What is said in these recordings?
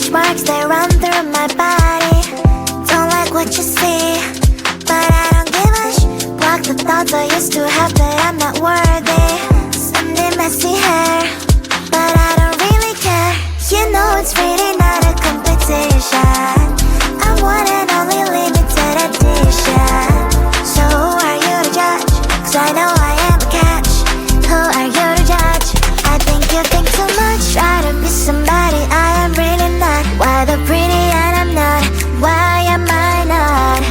stretch marks that run through my body. Don't like what you see, but I don't give a block the thoughts I used to have that I'm not worthy. Sunday messy hair, but I don't really care. You know it's really not a competition. I'm one and only limited edition. So who are you to judge? 'Cause I know I am a catch. Who are you to judge? I think you think too much. Try to be somebody I am really not. Why the pretty and I'm not? Why am I not?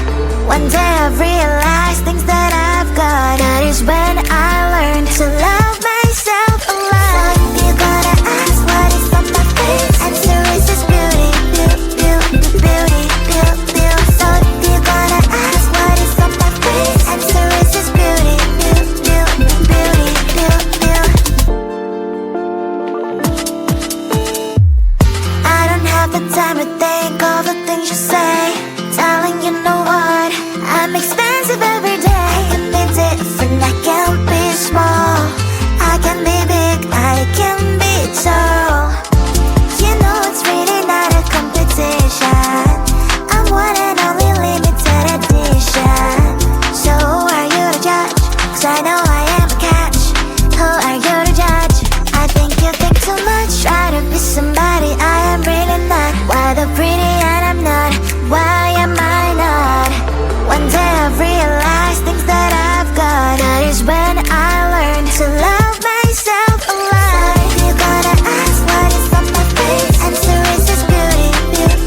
One day I've realized things that I've got. That is when I learned to love myself a lot. So you're gonna ask what is on my face. Answer is this beauty, beauty, beauty, beauty. So you're gonna ask what is on my face. Answer is this beauty, beauty, beauty, beauty. I don't have the time to think all the things you say. Darling, you know what? I'm expensive every day. I can be different, I can be small. I can be big, I can be tall. You know it's really not a competition. I'm one and only limited edition. So who are you to judge? 'Cause I know I am a catch. Who are you to judge? I think you think too much. Try to be somebody I am really not. Why the pretty and I'm not? Why am I not? One day I've realized things that I've got. That is when I learned to love myself a lot. So you're gonna ask what is on my face. Answer is this beauty, beauty,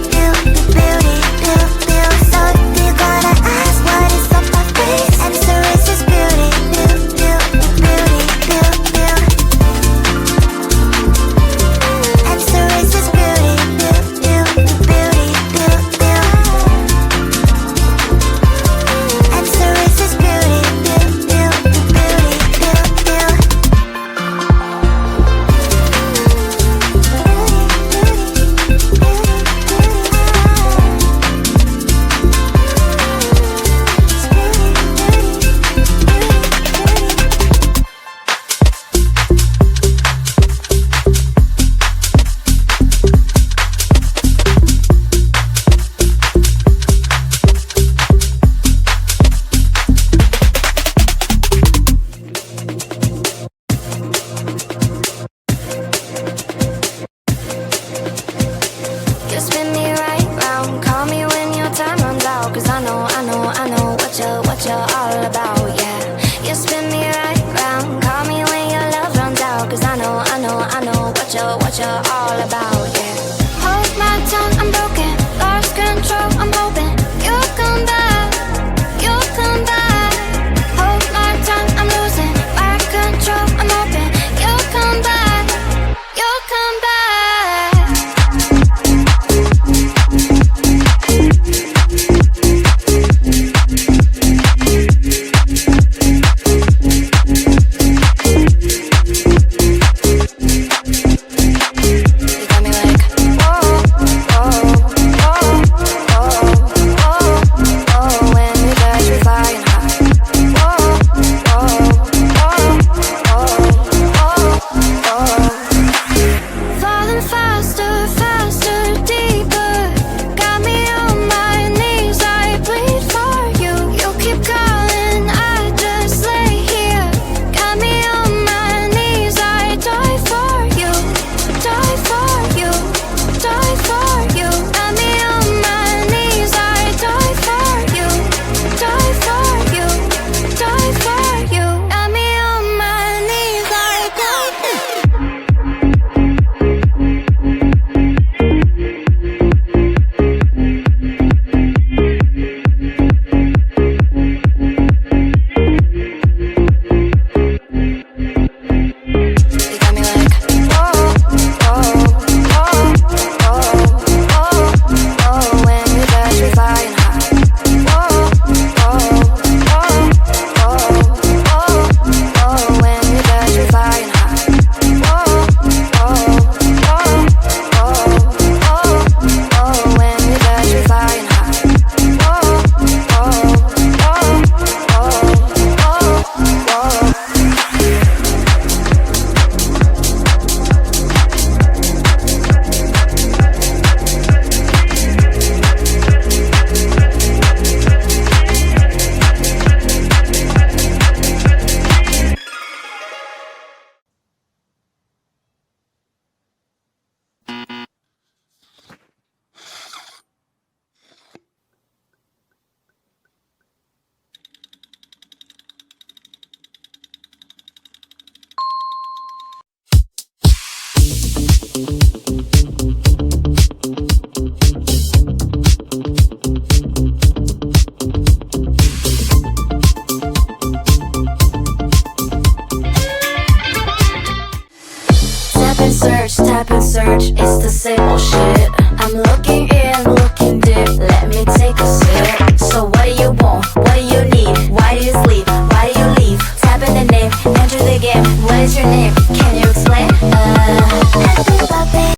beauty, beauty. So you're gonna ask what is on my face. Answer is this beauty, beauty, beauty, beauty. Answer is this beauty, beauty, beauty, beauty. Answer is this beauty, beauty, beauty, beauty. You spin me right round, call me when your time runs out. 'Cause I know what you're all about, yeah. You spin me right round, call me when your love runs out. 'Cause I know what you're all about, yeah. Hold my tongue, I'm broken, lost control, I'm hoping you'll come back, you'll come back. Hold my tongue, I'm losing my control, I'm hoping you'll come back, you'll come back. You got me like, whoa, whoa, whoa, whoa. search, it's the same old shit. I'm looking in, looking deep, let me take a sip. So what do you want? What do you need? Why do you sleep? Why do you leave? Type in the name, enter the game. What is your name? Can you explain? I think about it.